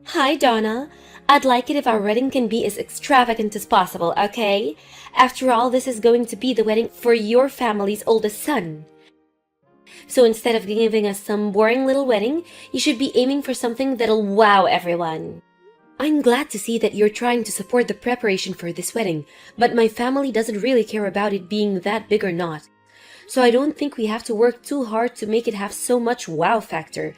Hi, Donna. I'd like it if our wedding can be as extravagant as possible, okay? After all, this is going to be the wedding for your family's oldest son. So instead of giving us some boring little wedding, you should be aiming for something that'll wow everyone. I'm glad to see that you're trying to support the preparation for this wedding, but my family doesn't really care about it being that big or not. So I don't think we have to work too hard to make it have so much wow factor.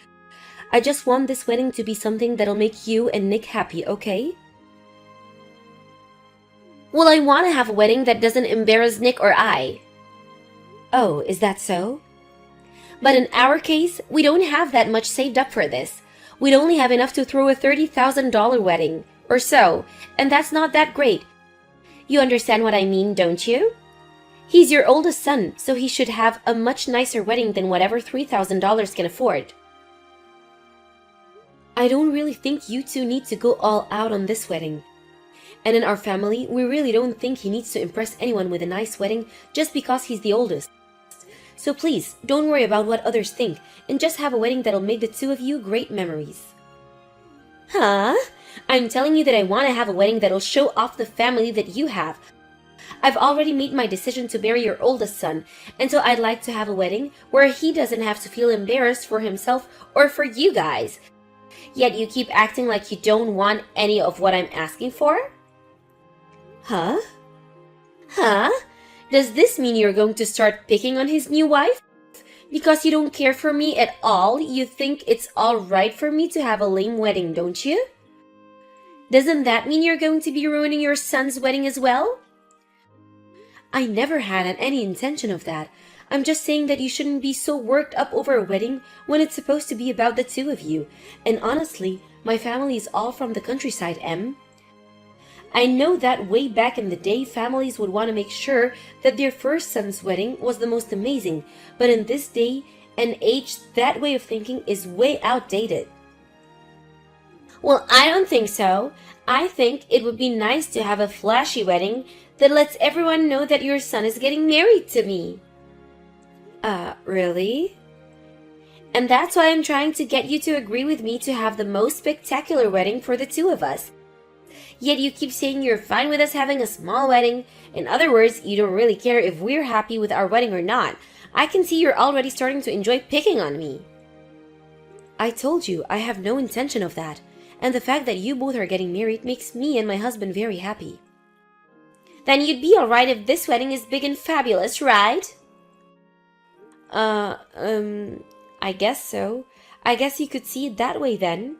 I just want this wedding to be something that'll make you and Nick happy, okay? Well, I want to have a wedding that doesn't embarrass Nick or I. Oh, is that so? But in our case, we don't have that much saved up for this. We'd only have enough to throw a $30,000 wedding, or so, and that's not that great. You understand what I mean, don't you? He's your oldest son, so he should have a much nicer wedding than whatever $3,000 can afford. I don't really think you two need to go all out on this wedding. And in our family, we really don't think he needs to impress anyone with a nice wedding just because he's the oldest. So please, don't worry about what others think, and just have a wedding that'll make the two of you great memories. Huh? I'm telling you that I want to have a wedding that'll show off the family that you have. I've already made my decision to marry your oldest son, and so I'd like to have a wedding where he doesn't have to feel embarrassed for himself or for you guys. Yet you keep acting like you don't want any of what I'm asking for? Huh? Huh? Does this mean you're going to start picking on his new wife? Because you don't care for me at all, you think it's alright for me to have a lame wedding, don't you? Doesn't that mean you're going to be ruining your son's wedding as well? I never had any intention of that. I'm just saying that you shouldn't be so worked up over a wedding when it's supposed to be about the two of you. And honestly, my family is all from the countryside, Em. I know that way back in the day, families would want to make sure that their first son's wedding was the most amazing, but in this day and age, that way of thinking is way outdated. Well, I don't think so. I think it would be nice to have a flashy wedding that lets everyone know that your son is getting married to me. Really? And that's why I'm trying to get you to agree with me to have the most spectacular wedding for the two of us. Yet you keep saying you're fine with us having a small wedding. In other words, you don't really care if we're happy with our wedding or not. I can see you're already starting to enjoy picking on me. I told you, I have no intention of that. And the fact that you both are getting married makes me and my husband very happy. Then you'd be alright if this wedding is big and fabulous, right? I guess so. I guess you could see it that way then.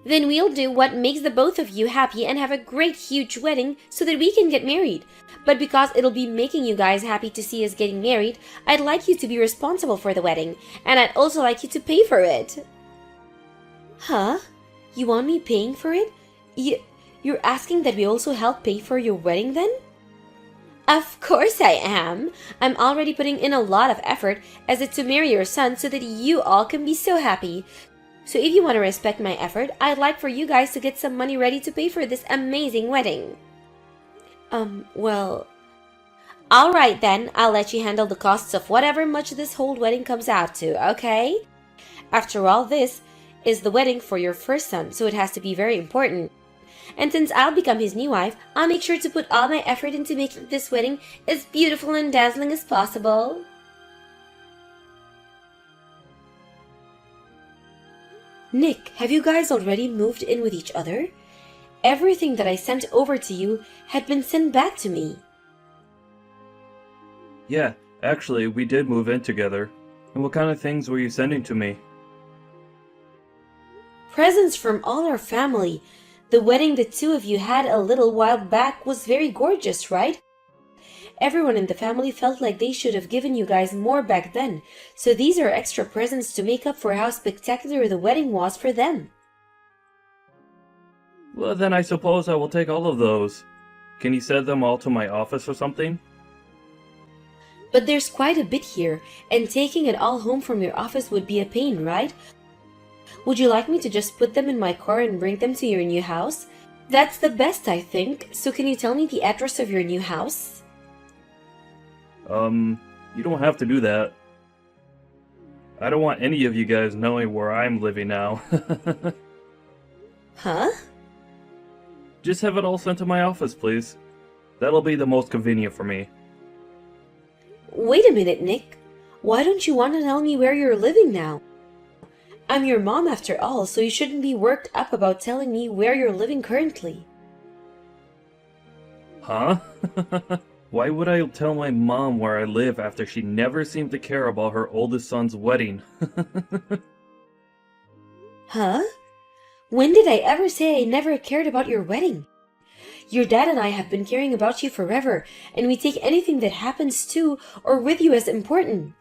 Then we'll do what makes the both of you happy and have a great huge wedding so that we can get married. But because it'll be making you guys happy to see us getting married, I'd like you to be responsible for the wedding, and I'd also like you to pay for it. Huh? You want me paying for it? You're asking that we also help pay for your wedding then? Of course I am. I'm already putting in a lot of effort as it to marry your son so that you all can be so happy. So if you want to respect my effort, I'd like for you guys to get some money ready to pay for this amazing wedding. Well... Alright then, I'll let you handle the costs of whatever much this whole wedding comes out to, okay? After all, this is the wedding for your first son, so it has to be very important. And since I'll become his new wife, I'll make sure to put all my effort into making this wedding as beautiful and dazzling as possible. Nick, have you guys already moved in with each other? Everything that I sent over to you had been sent back to me. Yeah, actually, we did move in together. And what kind of things were you sending to me? Presents from all our family. The wedding the two of you had a little while back was very gorgeous, right? Everyone in the family felt like they should have given you guys more back then, so these are extra presents to make up for how spectacular the wedding was for them. Well, then I suppose I will take all of those. Can you send them all to my office or something? But there's quite a bit here, and taking it all home from your office would be a pain, right? Would you like me to just put them in my car and bring them to your new house? That's the best, I think. So can you tell me the address of your new house? You don't have to do that. I don't want any of you guys knowing where I'm living now. Huh? Just have it all sent to my office, please. That'll be the most convenient for me. Wait a minute, Nick. Why don't you want to tell me where you're living now? I'm your mom after all, so you shouldn't be worked up about telling me where you're living currently. Huh? Why would I tell my mom where I live after she never seemed to care about her oldest son's wedding? Huh? When did I ever say I never cared about your wedding? Your dad and I have been caring about you forever, and we take anything that happens to or with you as important.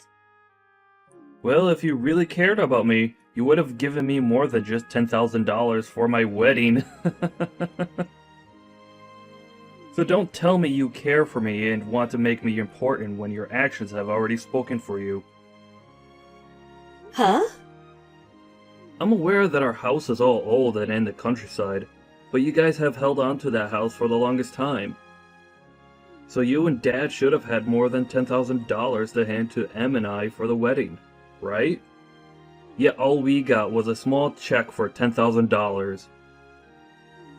Well, if you really cared about me, you would have given me more than just $10,000 for my wedding. So don't tell me you care for me and want to make me important when your actions have already spoken for you. Huh? I'm aware that our house is all old and in the countryside, but you guys have held on to that house for the longest time. So you and Dad should have had more than $10,000 to hand to Em and I for the wedding, right? Yet all we got was a small check for $10,000.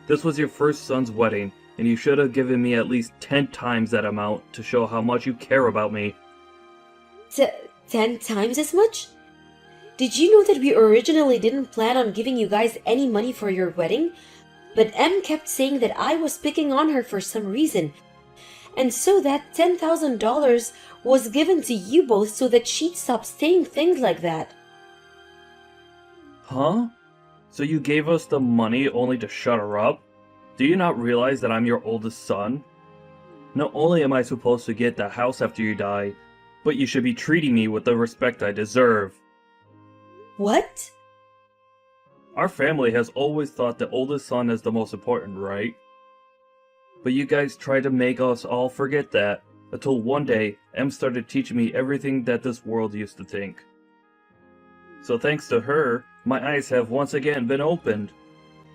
This was your first son's wedding, and you should have given me at least 10 times that amount to show how much you care about me. 10 times as much? Did you know that we originally didn't plan on giving you guys any money for your wedding? But Em kept saying that I was picking on her for some reason. And so that $10,000 was given to you both so that she'd stop saying things like that. Huh? So you gave us the money only to shut her up? Do you not realize that I'm your oldest son? Not only am I supposed to get the house after you die, but you should be treating me with the respect I deserve. What? Our family has always thought the oldest son is the most important, right? But you guys tried to make us all forget that, until one day, Em started teaching me everything that this world used to think. So thanks to her, my eyes have once again been opened.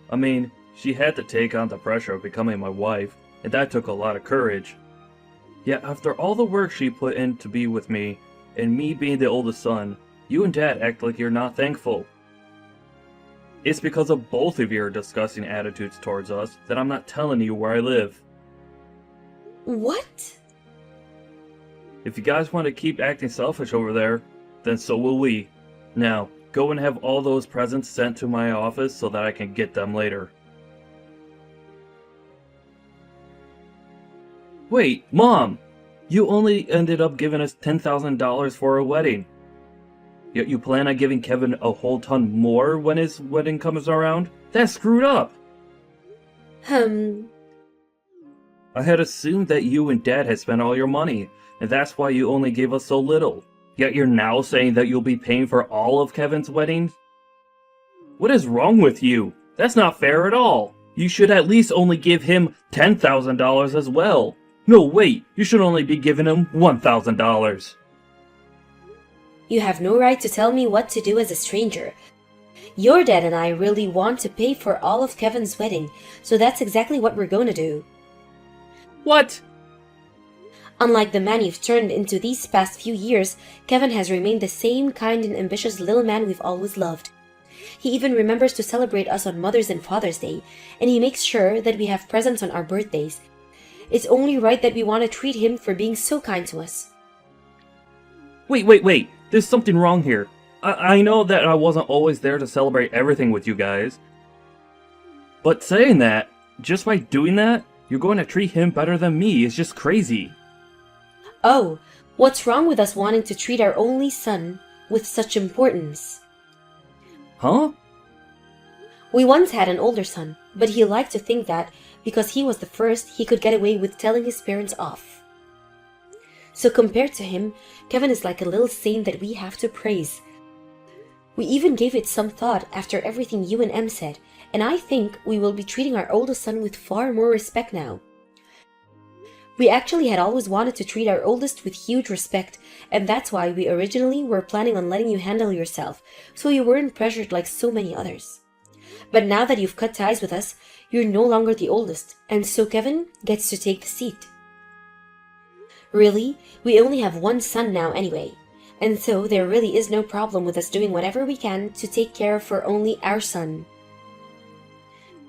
I mean, she had to take on the pressure of becoming my wife, and that took a lot of courage. Yet after all the work she put in to be with me, and me being the oldest son, you and Dad act like you're not thankful. It's because of both of your disgusting attitudes towards us that I'm not telling you where I live. What? If you guys want to keep acting selfish over there, then so will we. Now, go and have all those presents sent to my office so that I can get them later. Wait, Mom! You only ended up giving us $10,000 for a wedding. Yet you plan on giving Kevin a whole ton more when his wedding comes around? That's screwed up! I I had assumed that you and Dad had spent all your money, and that's why you only gave us so little. Yet you're now saying that you'll be paying for all of Kevin's wedding? What is wrong with you? That's not fair at all. You should at least only give him $10,000 as well. No, wait, you should only be giving him $1,000. You have no right to tell me what to do as a stranger. Your dad and I really want to pay for all of Kevin's wedding, so that's exactly what we're going to do. What? Unlike the man you've turned into these past few years, Kevin has remained the same kind and ambitious little man we've always loved. He even remembers to celebrate us on Mother's and Father's Day, and he makes sure that we have presents on our birthdays. It's only right that we want to treat him for being so kind to us. Wait. There's something wrong here. I know that I wasn't always there to celebrate everything with you guys. But saying that, just by doing that, you're going to treat him better than me is just crazy. Oh, what's wrong with us wanting to treat our only son with such importance? Huh? We once had an older son, but he liked to think that because he was the first, he could get away with telling his parents off. So compared to him, Kevin is like a little saint that we have to praise. We even gave it some thought after everything you and Em said, and I think we will be treating our oldest son with far more respect now. We actually had always wanted to treat our oldest with huge respect, and that's why we originally were planning on letting you handle yourself, so you weren't pressured like so many others. But now that you've cut ties with us, you're no longer the oldest, and so Kevin gets to take the seat. Really, we only have one son now anyway, and so there really is no problem with us doing whatever we can to take care of for only our son.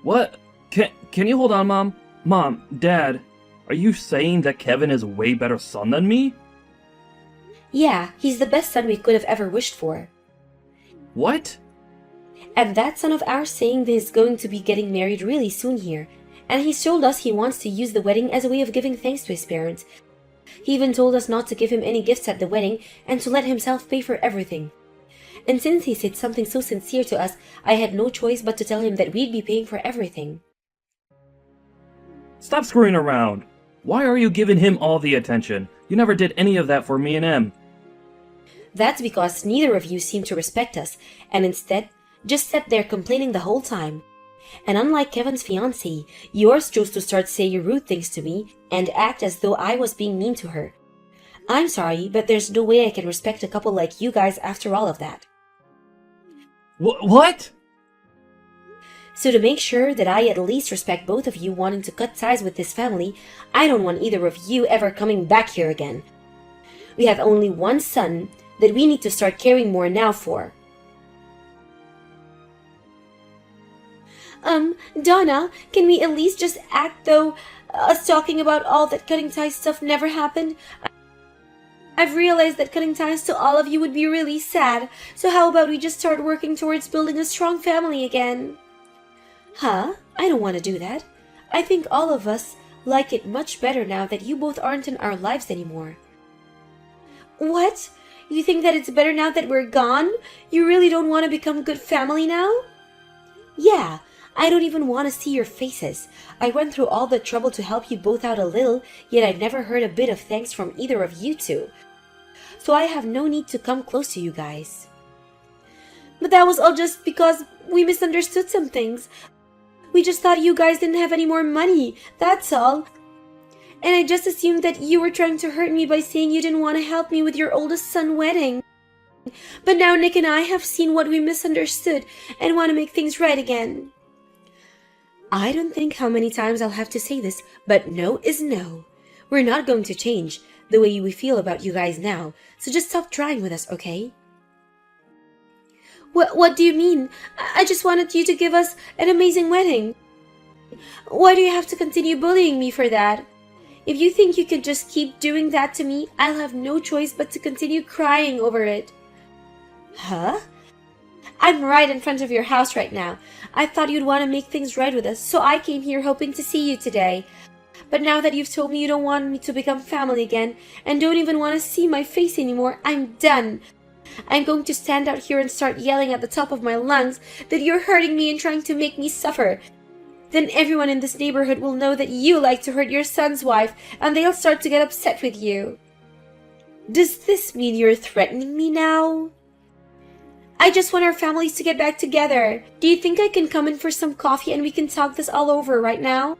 What? Can you hold on, Mom? Mom, Dad, are you saying that Kevin is a way better son than me? Yeah, he's the best son we could have ever wished for. What? And that son of ours saying that he's going to be getting married really soon here. And he's told us he wants to use the wedding as a way of giving thanks to his parents. He even told us not to give him any gifts at the wedding and to let himself pay for everything. And since he said something so sincere to us, I had no choice but to tell him that we'd be paying for everything. Stop screwing around. Why are you giving him all the attention? You never did any of that for me and Em. That's because neither of you seem to respect us, and instead just sat there complaining the whole time. And unlike Kevin's fiancée, yours chose to start saying rude things to me and act as though I was being mean to her. I'm sorry, but there's no way I can respect a couple like you guys after all of that. What? So to make sure that I at least respect both of you wanting to cut ties with this family, I don't want either of you ever coming back here again. We have only one son that we need to start caring more now for. Donna, can we at least just act though us talking about all that cutting ties stuff never happened? I've realized that cutting ties to all of you would be really sad, so how about we just start working towards building a strong family again? Huh? I don't want to do that. I think all of us like it much better now that you both aren't in our lives anymore. What? You think that it's better now that we're gone? You really don't want to become good family now? Yeah, I don't even want to see your faces. I went through all the trouble to help you both out a little, yet I never heard a bit of thanks from either of you two. So I have no need to come close to you guys. But that was all just because we misunderstood some things. We just thought you guys didn't have any more money, that's all. And I just assumed that you were trying to hurt me by saying you didn't want to help me with your oldest son's wedding. But now Nick and I have seen what we misunderstood and want to make things right again. I don't think how many times I'll have to say this, but no is no. We're not going to change the way we feel about you guys now, so just stop trying with us, okay? What do you mean? I just wanted you to give us an amazing wedding. Why do you have to continue bullying me for that? If you think you can just keep doing that to me, I'll have no choice but to continue crying over it. Huh? I'm right in front of your house right now. I thought you'd want to make things right with us, so I came here hoping to see you today. But now that you've told me you don't want me to become family again, and don't even want to see my face anymore, I'm done. I'm going to stand out here and start yelling at the top of my lungs that you're hurting me and trying to make me suffer. Then everyone in this neighborhood will know that you like to hurt your son's wife, and they'll start to get upset with you. Does this mean you're threatening me now? I just want our families to get back together. Do you think I can come in for some coffee and we can talk this all over right now?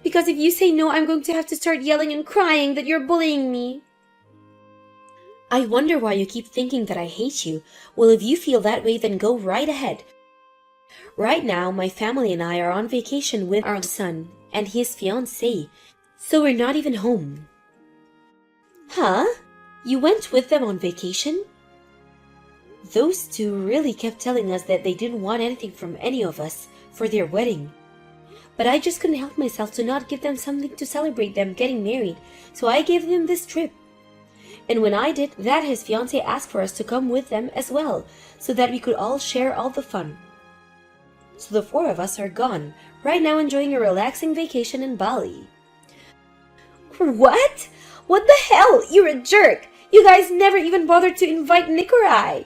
Because if you say no, I'm going to have to start yelling and crying that you're bullying me. I wonder why you keep thinking that I hate you. Well, if you feel that way, then go right ahead. Right now, my family and I are on vacation with our son and his fiancée, so we're not even home. Huh? You went with them on vacation? Those two really kept telling us that they didn't want anything from any of us for their wedding. But I just couldn't help myself to not give them something to celebrate them getting married, so I gave them this trip. And when I did that, his fiancée asked for us to come with them as well, so that we could all share all the fun. So the four of us are gone, right now enjoying a relaxing vacation in Bali. What? What the hell? You're a jerk! You guys never even bothered to invite Nick or I!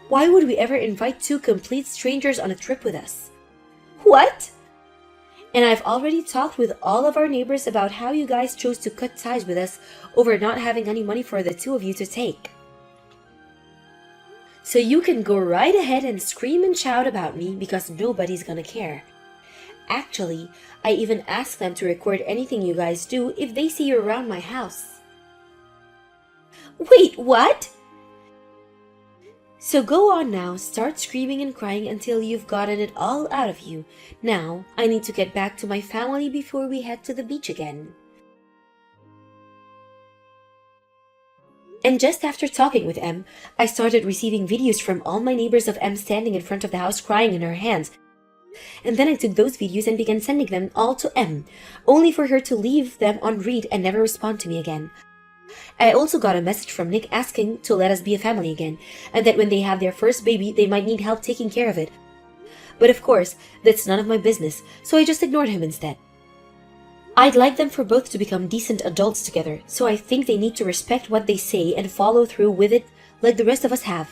Why would we ever invite two complete strangers on a trip with us? What? And I've already talked with all of our neighbors about how you guys chose to cut ties with us over not having any money for the two of you to take. So you can go right ahead and scream and shout about me because nobody's gonna care. Actually, I even asked them to record anything you guys do if they see you around my house. Wait, what? So go on now, start screaming and crying until you've gotten it all out of you. Now, I need to get back to my family before we head to the beach again. And just after talking with Em, I started receiving videos from all my neighbors of Em standing in front of the house crying in her hands, And then I took those videos and began sending them all to M, only for her to leave them on read and never respond to me again. I also got a message from Nick asking to let us be a family again, and that when they have their first baby, they might need help taking care of it. But of course, that's none of my business, so I just ignored him instead. I'd like them for both to become decent adults together, so I think they need to respect what they say and follow through with it like the rest of us have.